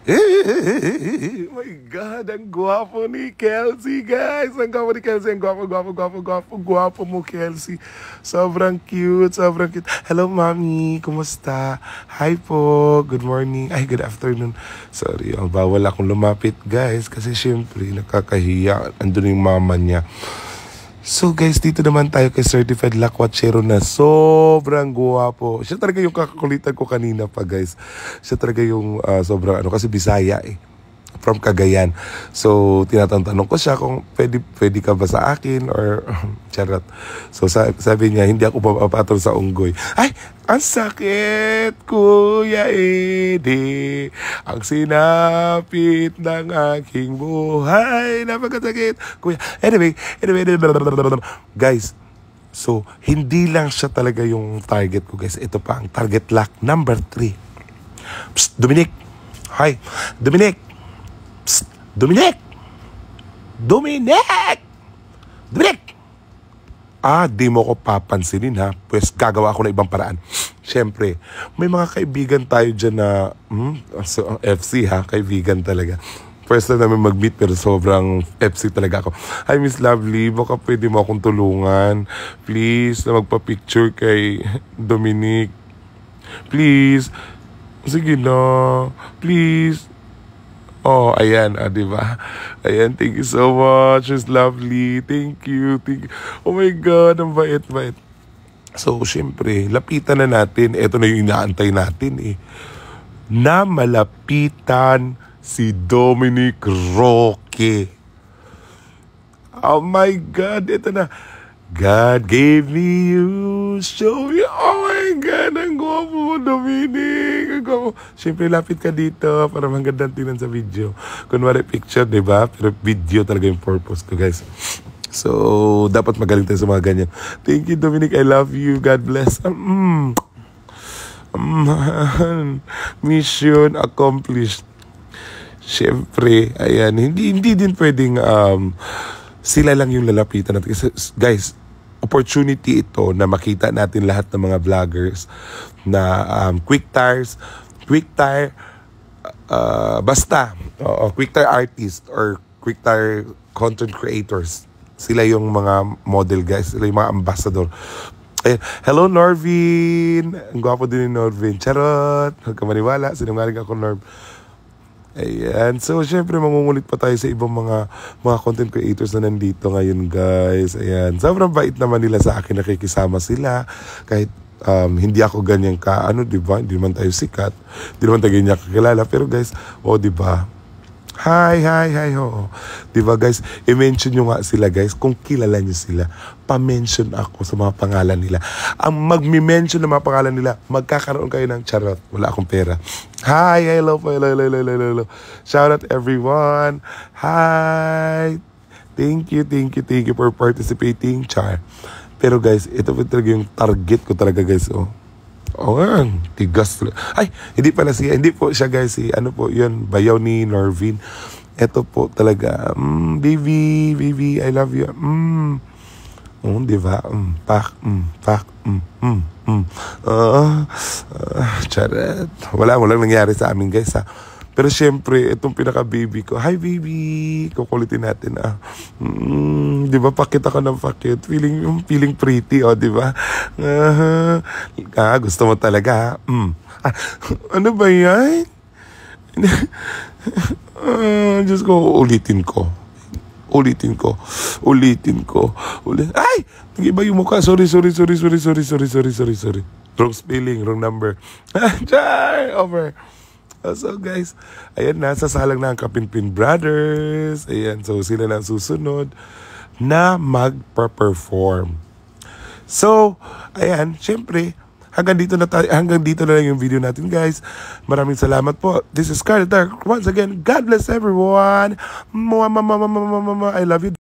My God, ang gwapo ni Kelsey, guys. Ang gwapo ni Kelsey. Ang gwapo mo, Kelsey. Sobrang cute, sobrang cute. Hello, Mami. Kumusta? Hi po. Good morning. Ay, good afternoon. Sorry, ang bawal akong lumapit, guys. Kasi syempre, nakakahiya. Andun yung mama niya. So guys, dito naman tayo kay Certified Lakwachero na sobrang guwapo. Siya talaga yung kakakulitan ko kanina pa, guys. Siya talaga yung sobrang kasi Bisaya eh. From Cagayan. So tinatanong ko siya kung pwede ka ba sa akin or charot. So sabi niya, hindi ako papatol sa unggoy. Ay, ang sakit, Kuya Ede. Ang sinapit ng aking buhay. Napakasakit, Kuya. Anyway, guys, so hindi lang siya talaga yung target ko, guys. Ito pa ang target lock number 3. Psst, Dominic. Hi, Dominic. Psst, Dominic! Dominic! Di mo ko papansinin ha. Pues gagawa ako ng ibang paraan. Siyempre, may mga kaibigan tayo dyan na FC ha, kaibigan talaga. First time namin mag-meet pero sobrang FC talaga ako. Hi Miss Lovely, baka pwede mo akong tulungan. Please, na magpa-picture kay Dominic. Please. Sige na. Please. Oh, ayan, diba? Ayan, thank you so much. It's lovely. Thank you. Oh my God, ang bait. So, syempre, lapitan na natin. Ito na yung inaantay natin eh. Na malapitan si Dominic Roque. Oh my God, ito na. God gave me you, show me. Oh my God, ang gwapo mo, Dominic. Ang gwapo. Siyempre, lapit ka dito para magandang tingnan sa video. Kunwari picture, diba? Pero video talaga yung purpose ko, guys. So, dapat magaling tayo sa mga ganyan. Thank you, Dominic. I love you. God bless. Mission accomplished. Siyempre, ayan. Hindi din pwedeng sila lang yung lalapitan natin. Kasi, guys, opportunity ito na makita natin lahat ng mga vloggers na quick tire artist or quick tire content creators. Sila yung mga model, guys. Sila yung mga ambassador. Ayan. Hello, Norvin! Ang gwapo din ni Norvin. Charot! Huwag ka maniwala. Sinungaling ako, Norv. Ayan. So, syempre, mangungulit pa tayo sa ibang mga content creators na nandito ngayon, guys. Ayan. Sobrang bait naman nila sa akin. Nakikisama sila. Kahit hindi ako ganyan ka, diba? Hindi naman tayo sikat. Hindi naman tayo ganyan kakilala. Pero, guys, diba? Hi, ho. Diba, guys? I-mention nyo nga sila, guys. Kung kilala nyo sila, pa-mention ako sa mga pangalan nila. Ang mag-mention ng mga pangalan nila, magkakaroon kayo ng charot. Wala akong pera. Hi, hello. Shout out everyone. Hi. Thank you for participating, Char. Pero guys, ito po talaga yung target ko talaga, guys. Tigas. Ay, hindi po siya, guys. Yun, bayaw ni Norvin. Ito po talaga. Baby, I love you. Diba? Charet. Wala mo lang nangyari sa amin, guys, ha. Pero syempre, itong pinaka-baby ko. Hi, baby! Kukulitin natin, diba? Pakit ako ng pakit. Feeling pretty, diba? Gusto mo talaga, ha? Ano ba yan? Diyos ko, ulitin ko. Ay! Nag-iba yung mukha. Sorry. Wrong spelling, wrong number. Char! Over. So guys, ayan na, sasalang na ang Kapinpin Brothers. Ayan, so sila na susunod na magpa-perform. So, ayan, syempre, hanggang dito na lang yung video natin, guys. Maraming salamat po. This is Scarlett Dark. Once again, God bless everyone. I love you.